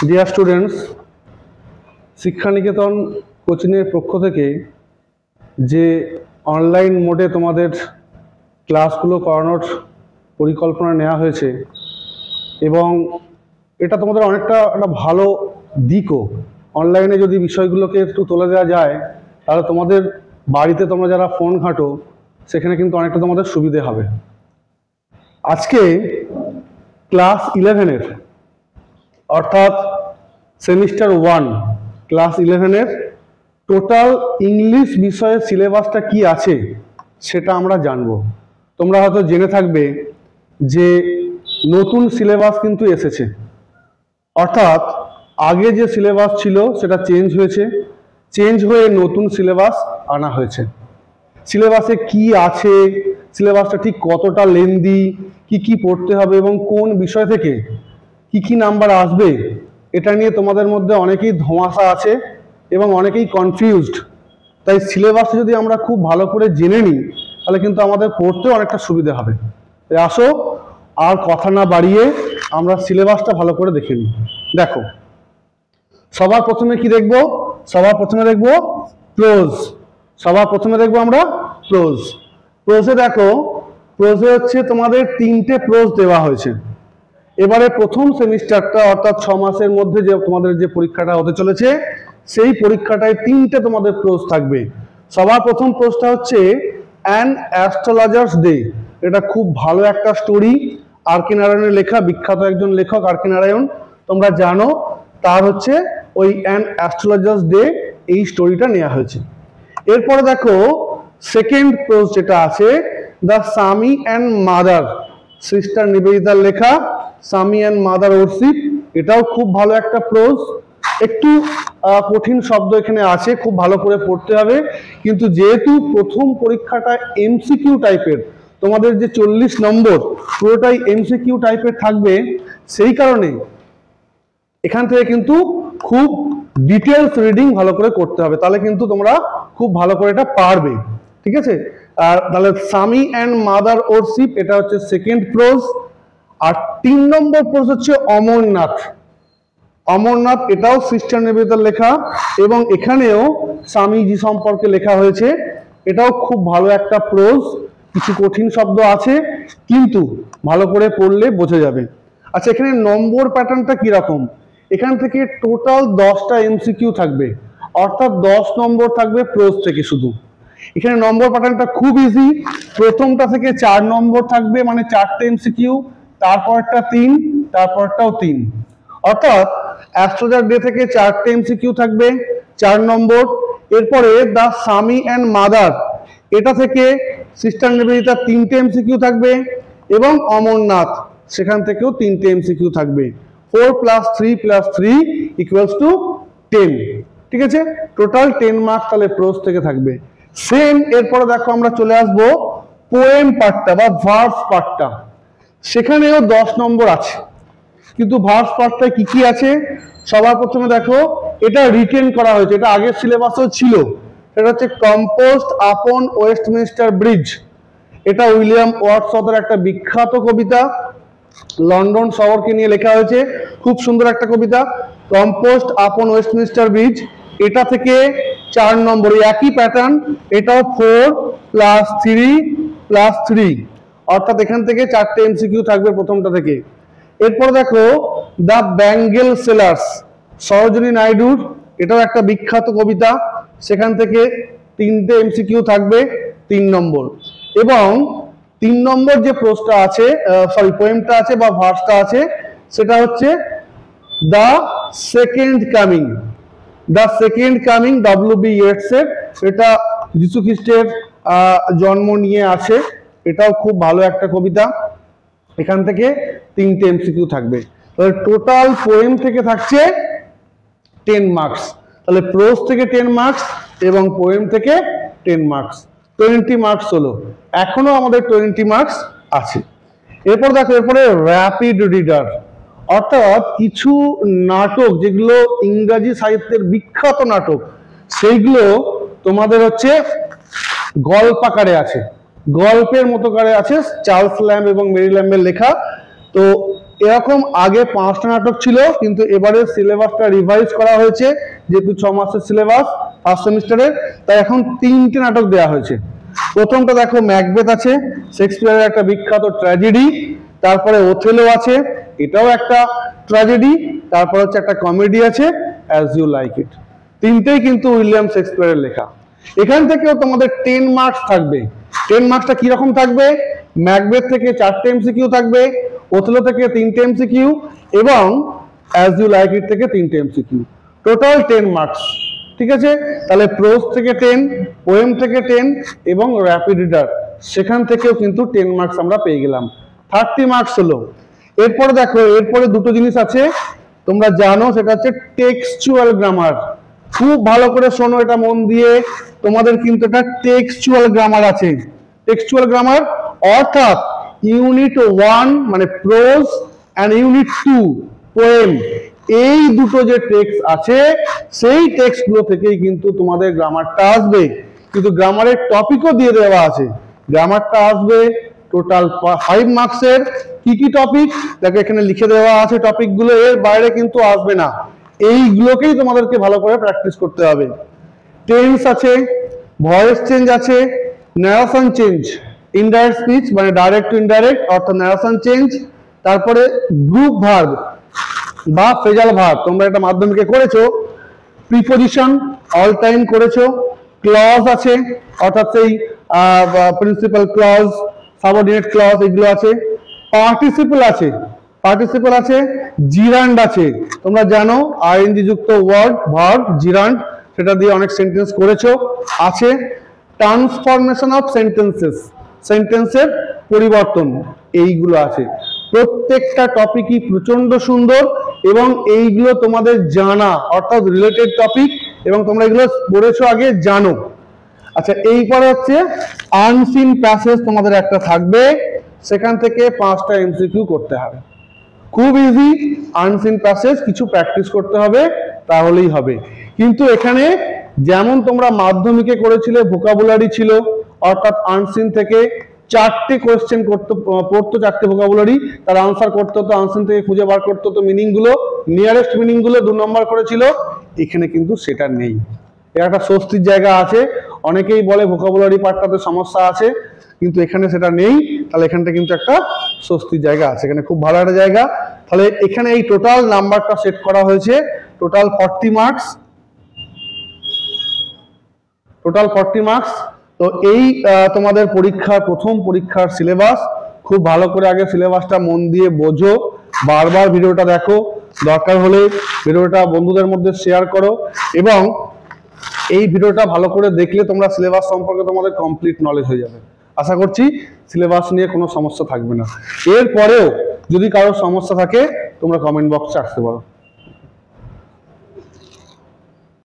Dear students, শিক্ষানিকেতন কোচিংয়ের পক্ষ থেকে যে অনলাইন মোডে তোমাদের ক্লাসগুলো করানোর পরিকল্পনা নেওয়া হয়েছে এবং এটা তোমাদের অনেকটা একটা ভালো দিকও। অনলাইনে যদি বিষয়গুলোকে একটু তুলে দেওয়া যায় তাহলে তোমাদের বাড়িতে তোমরা যারা ফোন ঘাঁটো সেখানে কিন্তু অনেকটা তোমাদের সুবিধে হবে। আজকে ক্লাস 11-এর অর্থাৎ সেমিস্টার 1 ক্লাস 11-এর টোটাল ইংলিশ বিষয়ের সিলেবাসটা কি আছে সেটা আমরা জানবো। তোমরা হয়তো জেনে থাকবে যে নতুন সিলেবাস কিন্তু এসেছে, অর্থাৎ আগে যে সিলেবাস ছিল সেটা চেঞ্জ হয়ে নতুন সিলেবাস আনা হয়েছে। সিলেবাসে কি আছে, সিলেবাসটা ঠিক কতটা লেন্দি, কি পড়তে হবে এবং কোন বিষয় থেকে কি নাম্বার আসবে, এটা নিয়ে তোমাদের মধ্যে অনেকেই ধোঁয়াশা আছে এবং অনেকেই কনফিউজড। তাই সিলেবাসে যদি আমরা খুব ভালো করে জেনে নিই তাহলে কিন্তু আমাদের পড়তেও অনেকটা সুবিধা হবে। তাই আসো আর কথা না বাড়িয়ে আমরা সিলেবাসটা ভালো করে দেখে নিই। দেখো, সবার প্রথমে কি দেখব? সবার প্রথমে দেখব প্রোজ। আমরা প্রোজ। প্রোজে দেখো, প্রোজে হচ্ছে তোমাদের 3টে প্রোজ দেওয়া হয়েছে। এবারে প্রথম সেমিস্টারটা অর্থাৎ 6 মাসের মধ্যে যে তোমাদের যে পরীক্ষাটা হতে চলেছে সেই পরীক্ষাটায় 3টে তোমাদের প্রোজ থাকবে। সবার প্রথম প্রোজটা হচ্ছে অ্যান অ্যাস্ট্রোলজার্স ডে। এটা খুব ভালো একটা স্টোরি, আর.কে নারায়ণের লেখা, বিখ্যাত একজন লেখক আর.কে নারায়ণ, তোমরা জানো। তার হচ্ছে ওই অ্যান অ্যাস্ট্রোলজার্স ডে এই স্টোরিটা নেওয়া হয়েছে। এরপরে দেখো সেকেন্ড প্রোজ যেটা আছে, দ্য স্বামী অ্যান্ড মাদার, সিস্টার নিবেদিতার লেখা স্বামী অ্যান্ড মাদার ওরশিপ। এটাও খুব ভালো একটা প্রোজ। একটু কঠিন শব্দ এখানে আছে, খুব ভালো করে পড়তে হবে। কিন্তু যেহেতু প্রথম পরীক্ষাটা এমসিকিউ টাইপের, তোমাদের যে 40 নম্বর পুরোটাই এমসিকিউ টাইপের থাকবে, সেই কারণে এখান থেকে কিন্তু খুব ডিটেলস রিডিং ভালো করে করতে হবে, তাহলে কিন্তু তোমরা খুব ভালো করে এটা পারবে। ঠিক আছে? আর তাহলে স্বামী অ্যান্ড মাদার ওরশিপ এটা হচ্ছে সেকেন্ড প্রোজ। আর 3 নম্বর প্রোজ হচ্ছে অমরনাথ। অমরনাথ এটাও সিস্টার নিবেদিতার লেখা এবং এখানেও স্বামীজি সম্পর্কে লেখা হয়েছে। এটাও খুব ভালো একটা প্রোজ। কিছু কঠিন শব্দ আছে কিন্তু ভালো করে পড়লে বোঝা যাবে। আচ্ছা, এখানে নম্বর প্যাটার্নটা কিরকম? এখান থেকে টোটাল 10টা এমসিকিউ থাকবে, অর্থাৎ 10 নম্বর থাকবে প্রোজ থেকে শুধু। এখানে নম্বর প্যাটার্নটা খুব ইজি। প্রথমটা থেকে 4 নম্বর থাকবে, মানে 4টে এমসিকিউ, তারপরটা 3, তারপরটাও 3। অর্থাৎ অ্যাস্ট্রোলজার ডে থেকে 4টে এমসিকিউ থাকবে 4 নম্বর। এরপরে দ্য স্বামী অ্যান্ড মাদার এটা থেকে সিস্টার নিবেদিতা 3টে এমসিকিউ থাকবে এবং অমরনাথ সেখান থেকেও 3টে এমসিকিউ থাকবে। 4 + 3 + 3 = 10। ঠিক আছে? টোটাল 10 মার্কস তাহলে প্রোজ থেকে থাকবে। সেম এরপরে দেখো আমরা চলে আসবো পোয়েম পার্টটা বা ভার্স পার্টটা। সেখানেও 10 নম্বর আছে, কিন্তু ভার্স পার্টটায় কি আছে? সবার প্রথমে দেখো, এটা রিটেন করা হয়েছে, এটা আগের সিলেবাসেও ছিল। এটা হচ্ছে কম্পোজড আপন ওয়েস্টমিনস্টার ব্রিজ। এটা উইলিয়াম ওয়ার্ডসওয়ার্থের একটা বিখ্যাত কবিতা, লন্ডন শহরকে নিয়ে লেখা হয়েছে। খুব সুন্দর একটা কবিতা, কম্পোজড আপন ওয়েস্টমিনস্টার ব্রিজ। এটা থেকে 4 নম্বর, একই প্যাটার্ন, এটাও 4 + 3 + 3, অর্থাৎ এখান থেকে 4টে এমসিকিউ থাকবে প্রথমটা থেকে। এরপর দেখো দ্য ব্যাঙ্গেল সেলার্স, সরোজিনী নাইডুর, এটাও একটা বিখ্যাত কবিতা, সেখান থেকে 3টে এমসিকিউ থাকবে 3 নম্বর। এবং 3 নম্বর যে প্রোজটা আছে, পোয়েমটা আছে বা ভার্সটা আছে, সেটা হচ্ছে the second coming. The second coming W.B. ইয়েটসের, এটা যিশু খ্রিস্টের জন্ম নিয়ে আছে। এটাও খুব ভালো একটা কবিতা। এখান থেকে 3টে এমসিকিউ থাকবে। তাহলে টোটাল পোয়েম থেকে থাকছে 10 মার্কস। তাহলে প্রোজ থেকে 10 মার্কস এবং পোয়েম থেকে 10 মার্কস, 20 মার্কস হলো। এখনো আমাদের 20 মার্কস আছে। এরপর দেখো, এরপরে র্যাপিড রিডার, অর্থাৎ কিছু নাটক যেগুলো ইংরাজি সাহিত্যের বিখ্যাত নাটক, সেইগুলো তোমাদের হচ্ছে গল্পাকারে আছে, গল্পের মতো করে আছে, চার্লস ল্যাম্ব এবং মেরি ল্যাম্বের লেখা। তো এরকম আগে 5টা নাটক ছিল, কিন্তু এবারে সিলেবাসটা রিভাইজ করা হয়েছে, যেহেতু 6 মাসের সিলেবাস ফার্স্ট সেমিস্টারের, তাই এখন 3টে নাটক দেওয়া হয়েছে। প্রথমটা দেখো ম্যাকবেথ আছে, শেক্সপিয়ারের একটা বিখ্যাত ট্র্যাজেডি। তারপরে ওথেলো আছে, এটাও একটা ট্র্যাজেডি। তারপর হচ্ছে একটা কমেডি আছে, অ্যাজ ইউ লাইক ইট। তিনটেই কিন্তু উইলিয়াম শেক্সপিয়ারের লেখা। এখান থেকেও তোমাদের 10 মার্কস থাকবে। 10 মার্কসটা কিরকম থাকবে? ম্যাকবেথ থেকে 4টে এমসিকিউ থাকবে, ওথেলো থেকে 3টে এমসিকিউ এবং অ্যাজ ইউ লাইক ইট থেকে 3টে এমসিকিউ। Total 10 marks. ঠিক আছে, তাহলে প্রোজ থেকে 10, পোয়েম থেকে 10 এবং র্যাপিড রিডার সেখান থেকেও কিন্তু 10 মার্কস আমরা পেয়ে গেলাম। 30 মার্কস হলো। এরপরে দেখো, এরপরে দুটো জিনিস আছে তোমরা জানো, সেটা হচ্ছে টেক্সচুয়াল গ্রামার। খুব ভালো করে শোনো এটা মন দিয়ে, তোমাদের কিন্তু একটা টেক্সচুয়াল গ্রামার আছে। টেক্সচুয়াল গ্রামার অর্থাৎ ইউনিট 1 মানে প্রোজ এন্ড ইউনিট 2 পোয়েম, এই দুটো যে টেক্সট আছে সেই টেক্সট গুলো থেকেই কিন্তু তোমাদের গ্রামারটা আসবে। কিন্তু গ্রামারের টপিকও দিয়ে দেওয়া আছে। গ্রামারটা আসবে টোটাল 5 মার্কসের। কি কি টপিক দেখো এখানে লিখে দেওয়া আছে, টপিকগুলো এর বাইরে কিন্তু আসবে না। এইগুলোকেই তোমাদেরকে ভালো করে প্র্যাকটিস করতে হবে। টেন্স আছে, ভয়েস চেঞ্জ আছে, ন্যারেশন চেঞ্জ, ইনডাইরেক্ট স্পিচ মানে ডাইরেক্ট টু ইনডাইরেক্ট অর্থাৎ ন্যারেশন চেঞ্জ। তারপরে গ্রুপ ভার্ব বা ফ্রেজাল ভার্ব, তোমরা এটা মাধ্যমিকে করেছো। প্রিপোজিশন অল টাইম করেছো। ক্লজ আছে অর্থাৎ সেই প্রিন্সিপাল ক্লজ, সাবঅর্ডিনেট ক্লজ এগুলো আছে। পার্টিসিপল আছে, পার্টিসিপল আছে, জিরান্ড আছে। তোমরা জানো আইএনজি যুক্ত ওয়ার্ড ভার্ব জিরান্ড, সেটা দিয়ে অনেক সেন্টেন্স করেছো। আছে ট্রান্সফরমেশন অফ সেন্টেন্সেস, সেন্টেন্সের পরিবর্তন, এইগুলো আছে। প্রত্যেকটা টপিকই প্রচন্ড সুন্দর এবং এইগুলো তোমাদের জানা অর্থাৎ রিলেটেড টপিক এবং তোমরা এগুলো পড়েছো আগে, জানো। আচ্ছা, এইপরে হচ্ছে আনসিন প্যাসেজ তোমাদের একটা থাকবে, সেখান থেকে 5টা এমসিকিউ করতে হবে। খুব ইজি। আনসিন প্যাসেজ কিছু প্র্যাকটিস করতে হবে, তাহলেই হবে। কিন্তু এখানে যেমন তোমরা মাধ্যমিকে করেছিলে ভোকাবুলারি ছিল, অর্থাৎ আনসিন থেকে 4টে কোয়েশ্চেন পড়তো, 4টে ভোকাবুলারি, তার আনসার করতে হতো, আনসিন থেকে খুঁজে বার করতে হতো মিনিং গুলো, নিয়ারেস্ট মিনিং গুলো 2 নম্বর করেছিল। এখানে কিন্তু সেটা নেই। এর একটা স্বস্তির জায়গা আছে। অনেকেই বলে ভোকাবুলারি পার্টটাতে সমস্যা আছে, কিন্তু এখানে সেটা নেই। তাহলে এখানটা কিন্তু একটা স্বস্তির জায়গা আছে, এখানে খুব ভালো একটা জায়গা। তাহলে এখানে এই টোটাল নাম্বারটা সেট করা হয়েছে, টোটাল 40 মার্কস, টোটাল 40 মার্কস। তো এই তোমাদের পরীক্ষার প্রথম পরীক্ষার সিলেবাস। খুব ভালো করে আগে সিলেবাসটা মন দিয়ে বোঝো, বারবার ভিডিওটা দেখো, দরকার হলে ভিডিওটা বন্ধুদের মধ্যে শেয়ার করো এবং এই ভিডিওটা ভালো করে দেখলে তোমরা সিলেবাস সম্পর্কে তোমাদের কমপ্লিট নলেজ হয়ে যাবে। আশা করছি সিলেবাস নিয়ে কোনো সমস্যা থাকবে না। এরপরেও যদি কারো সমস্যা থাকে তোমরা কমেন্ট বক্সে আসতে পারো।